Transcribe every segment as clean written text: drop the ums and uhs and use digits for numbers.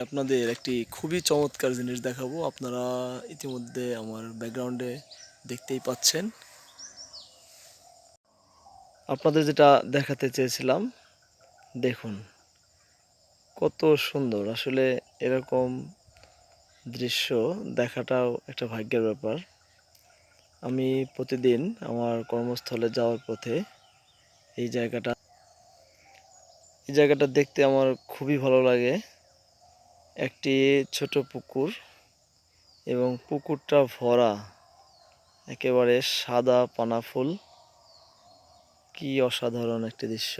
আপনাদের একটি খুবই চমৎকার জিনিস দেখাবো। আপনারা ইতিমধ্যে আমার ব্যাকগ্রাউন্ডে দেখতেই পাচ্ছেন। আপনাদের যেটা দেখাতে চেয়েছিলাম, দেখুন কত সুন্দর। আসলে এরকম দৃশ্য দেখাটাও একটা ভাগ্যের ব্যাপার। আমি প্রতিদিন আমার কর্মস্থলে যাওয়ার পথে এই জায়গাটা দেখতে আমার খুবই ভালো লাগে। একটি ছোট পুকুর এবং পুকুরটা ভরা একেবারে সাদা পানা ফুল। কি অসাধারণ একটি দৃশ্য!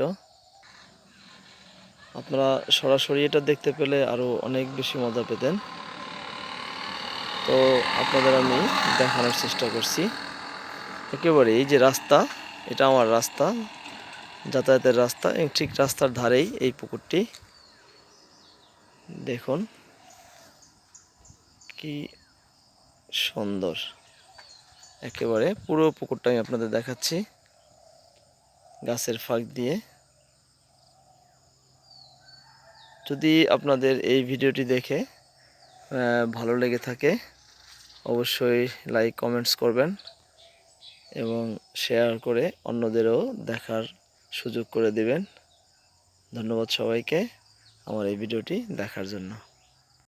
আপনারা সরাসরি এটা দেখতে পেলে আরো অনেক বেশি মজা পেতেন। তো আপনাদের আমি দেখানোর চেষ্টা করছি। একেবারে এই যে রাস্তা, এটা আমার রাস্তা, যাতায়াতের রাস্তা, এবং ঠিক রাস্তার ধারেই এই পুকুরটি। দেখুন কি সুন্দর! একেবারে পুরো পুকুরটা আমি আপনাদের দেখাচ্ছি গাছের ফাঁক দিয়ে। যদি আপনাদের এই ভিডিওটি দেখে ভালো লেগে থাকে, অবশ্যই লাইক কমেন্টস করবেন এবং শেয়ার করে অন্যদেরও দেখার সুযোগ করে দিবেন। ধন্যবাদ সবাইকে আমার এই ভিডিওটি দেখার জন্য।